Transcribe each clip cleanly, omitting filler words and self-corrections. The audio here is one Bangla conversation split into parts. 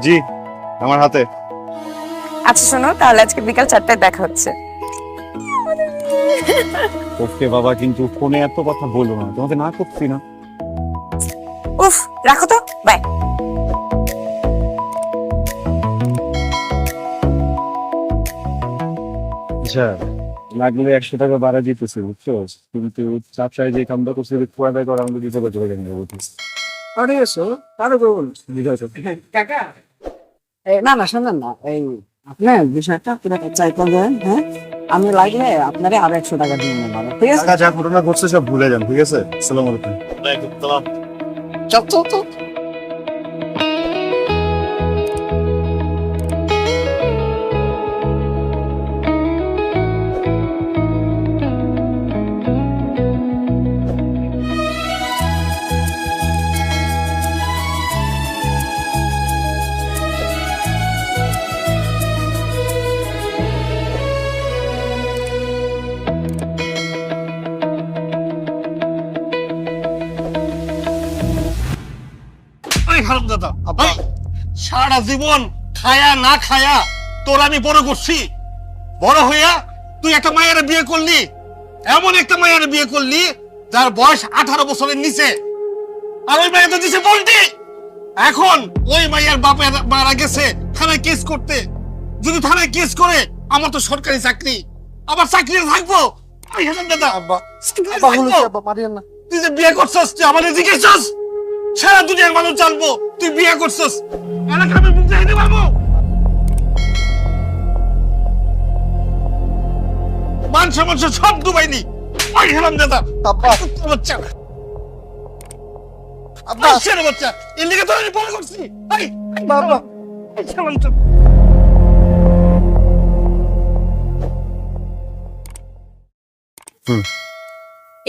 জি, আমার হাতে। আচ্ছা শোনো, তাহলে আজকে বিকাল 4টায় দেখা হচ্ছে। ওকে বাবা, কিন্তু ফোনে এত কথা বলো না, তোমাকে না করছি না। উফ, রাখো তো, বাই। আচ্ছা, লাগলে 100 টাকা বাড়া দিতেছে, বুঝছো? কিন্তু চাপসায় যে কামটা করছে পুরাটা করে আমাদের দিতে পারছে বলতেছে। আরে এসো, কারো করুন। কাকা না না, শোনেন না, এই আপনার বিষয়টা পুরো চাইতে দেন। হ্যাঁ, আমি লাগলে আপনারে আরো 100 টাকা দিয়ে নেবো, ঠিক আছে? যা ঘটনা ঘটছে সব ভুলে যান, ঠিক আছে? আসসালামু আলাইকুম। চল চল চল। হারামজাদা, এই, সারা জীবন খায়া না খায়া তোর আমি বড় করছি। বড় হইয়া তুই একটা মায়ের বিয়ে করলি, এমন একটা মায়ের বিয়ে করলি যার বয়স 18 বছরের নিচে, আর ওই মায়ের তো দিছে বলটি। এখন ওই মায়ের বাপের মারা গেছে থানায় কেস করতে। যদি থানায় কেস করে, আমার তো সরকারি চাকরি, আবার চাকরি থাকবো। এই হারামজাদা, তুই যে বিয়ে করছস, তুই আমাদের জিজ্ঞেসছস? সারা দুনিয়ার মানুষ জানবো তুই বিয়ে করছস, এলাকার আমি মুখ দেখাইতে পারবো? মান সম্মান সব ডুবাইনি। ওই হারামজাদা, তোর বাচ্চা, ছেলে বাচ্চা, এর লিগে তো আমি বড় করছি। এই বাবা, এই শালান্ত।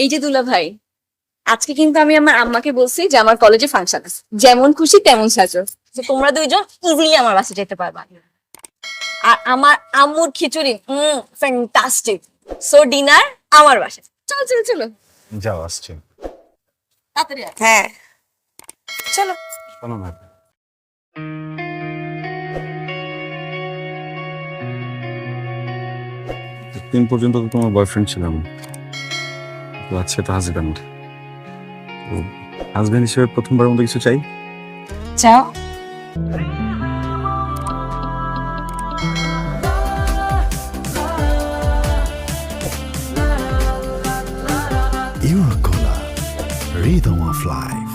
এই যে দুলা ভাই, আজকে কিন্তু আমি আমার আম্মাকে বলছি যে আমার কলেজে ফাংশন আছে, যেমন খুশি তেমন সাজো, যে তোমরা দুইজন ইজিলি আমার বাসায় যেতে পারবা। আর আমার আম্মুর খিচুড়ি ফ্যান্টাস্টিক। সো ডিনার আমার বাসায়। চলো চলো চলো, যাও, আসছে। তাড়াতাড়ি আয়। হ্যাঁ চলো। শোনো না, দিন পর্যন্ত তো তোমার বয়ফ্রেন্ড ছিলাম, তো আজকে তো হাজব্যান্ড। তো হাজব্যান্ড হিসেবে প্রথমবার মতো কিছু চাই। চাও? Euracola, Rhythm of Life.